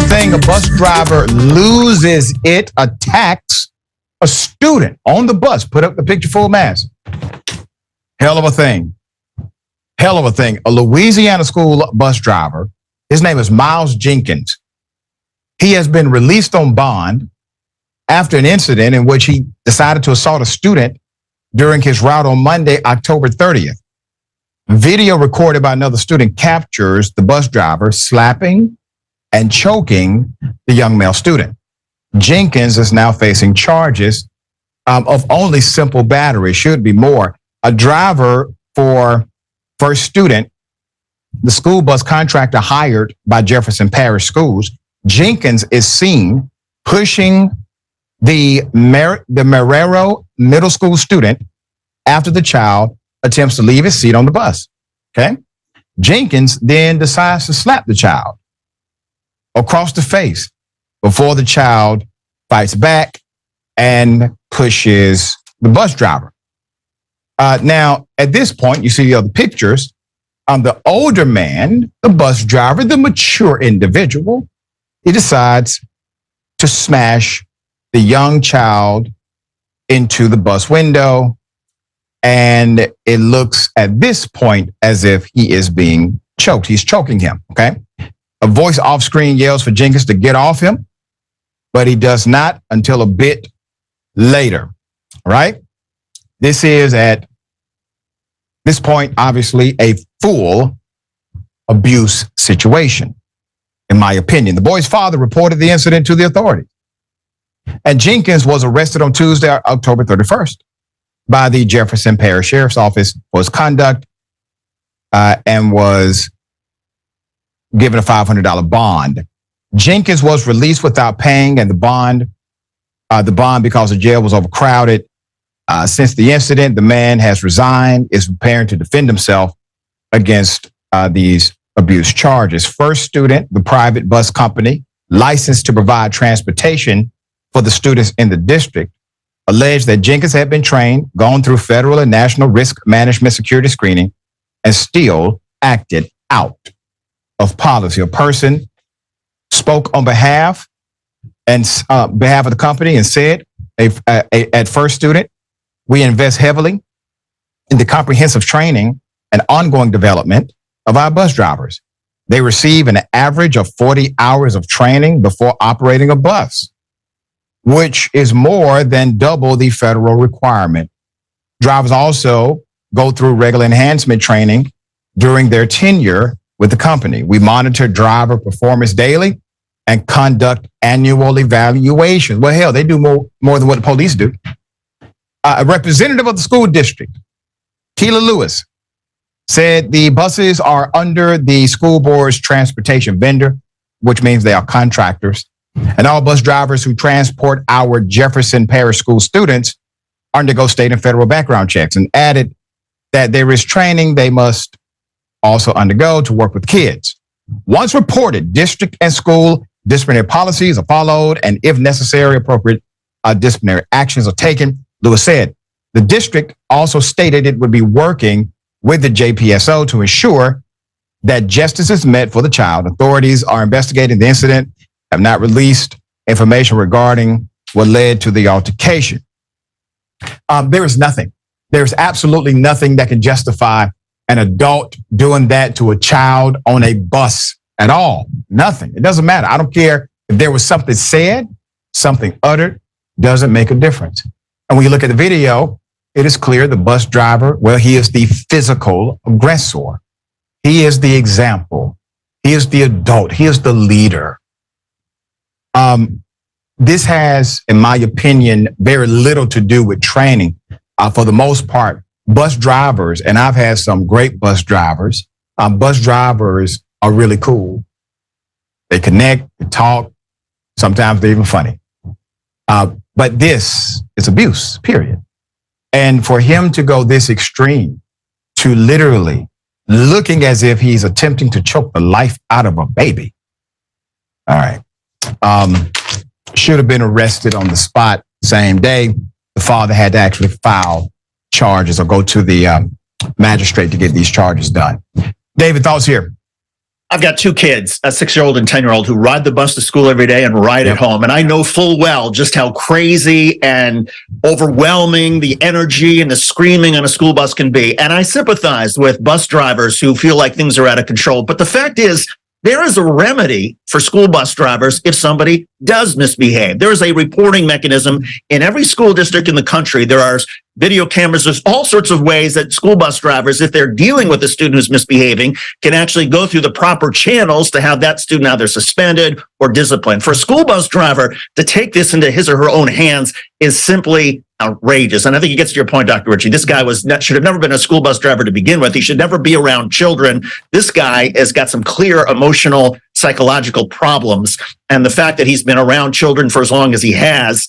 of a thing. A bus driver loses it, attacks a student on the bus. Put up the picture full mass. Hell of a thing. Hell of a thing. A Louisiana school bus driver, his name is Miles Jenkins. He has been released on bond after an incident in which he decided to assault a student during his route on Monday, October 30th. Video recorded by another student captures the bus driver slapping and choking the young male student. Jenkins is now facing charges of only simple battery, should be more. A driver for First Student, the school bus contractor hired by Jefferson Parish Schools, Jenkins is seen pushing the Marrero middle school student after the child attempts to leave his seat on the bus. Okay. Jenkins then decides to slap the child across the face before the child fights back and pushes the bus driver. Now, at this point, you see the other pictures. The older man, the bus driver, the mature individual, he decides to smash the young child into the bus window. And it looks at this point as if he is being choked. He's choking him, okay? A voice off screen yells for Jenkins to get off him, but he does not until a bit later, all right? This is at this point, obviously, a full abuse situation, in my opinion. The boy's father reported the incident to the authorities. And Jenkins was arrested on Tuesday, October 31st, by the Jefferson Parish Sheriff's Office for his conduct and was given a $500 bond. Jenkins was released without paying, and the bond because the jail was overcrowded. Since the incident, the man has resigned, is preparing to defend himself against these abuse charges. First Student, the private bus company licensed to provide transportation for the students in the district, alleged that Jenkins had been trained, gone through federal and national risk management security screening, and still acted out of policy. A person spoke on behalf of the company and said, at First Student, we invest heavily in the comprehensive training and ongoing development of our bus drivers. They receive an average of 40 hours of training before operating a bus, which is more than double the federal requirement. Drivers also go through regular enhancement training during their tenure with the company. We monitor driver performance daily and conduct annual evaluations. Well, hell, they do more than what the police do. A representative of the school district, Keela Lewis, said the buses are under the school board's transportation vendor, which means they are contractors. And all bus drivers who transport our Jefferson Parish School students undergo state and federal background checks, and added that there is training they must also undergo to work with kids. Once reported, district and school disciplinary policies are followed, and if necessary, appropriate disciplinary actions are taken. Lewis said the district also stated it would be working with the JPSO to ensure that justice is met for the child. Authorities are investigating the incident, have not released information regarding what led to the altercation. There is nothing. There's absolutely nothing that can justify an adult doing that to a child on a bus at all. Nothing. It doesn't matter. I don't care if there was something said, something uttered, doesn't make a difference. And when you look at the video, it is clear the bus driver, well, he is the physical aggressor. He is the example. He is the adult. He is the leader. This has, in my opinion, very little to do with training. For the most part, bus drivers, and I've had some great bus drivers are really cool. They connect, they talk, sometimes they're even funny. But this is abuse, period. And for him to go this extreme, to literally looking as if he's attempting to choke the life out of a baby. All right. Should have been arrested on the spot same day. The father had to actually file charges or go to the magistrate to get these charges done. David, thoughts here? I've got two kids, a 6-year-old and 10-year-old, who ride the bus to school every day and ride it home. And I know full well just how crazy and overwhelming the energy and the screaming on a school bus can be. And I sympathize with bus drivers who feel like things are out of control. But the fact is, there is a remedy for school bus drivers if somebody does misbehave. There is a reporting mechanism in every school district in the country. There are video cameras. There's all sorts of ways that school bus drivers, if they're dealing with a student who's misbehaving, can actually go through the proper channels to have that student either suspended or disciplined. For a school bus driver to take this into his or her own hands is simply outrageous. And I think it gets to your point, Dr. Ritchie. This guy should have never been a school bus driver to begin with. He should never be around children. This guy has got some clear emotional, psychological problems. And the fact that he's been around children for as long as he has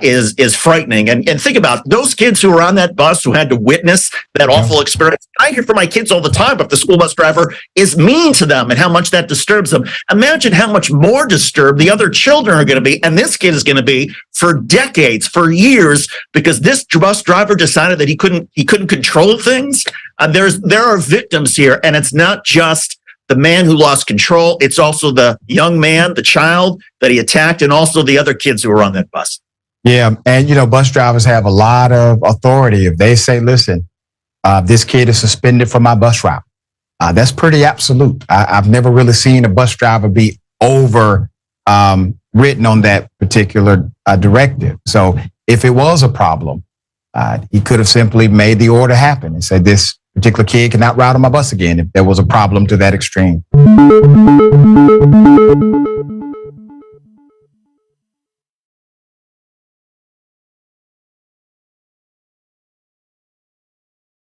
is frightening. And think about those kids who were on that bus who had to witness that awful experience. I hear from my kids all the time if the school bus driver is mean to them and how much that disturbs them. Imagine how much more disturbed the other children are going to be, and this kid is going to be for decades, for years, because this bus driver decided that he couldn't control things. There are victims here, and it's not just the man who lost control. It's also the young man, the child that he attacked, and also the other kids who were on that bus. Yeah. And, bus drivers have a lot of authority. If they say, listen, this kid is suspended from my bus route, that's pretty absolute. I've never really seen a bus driver be over written on that particular directive. So if it was a problem, he could have simply made the order happen and said, this particular kid cannot ride on my bus again if there was a problem to that extreme.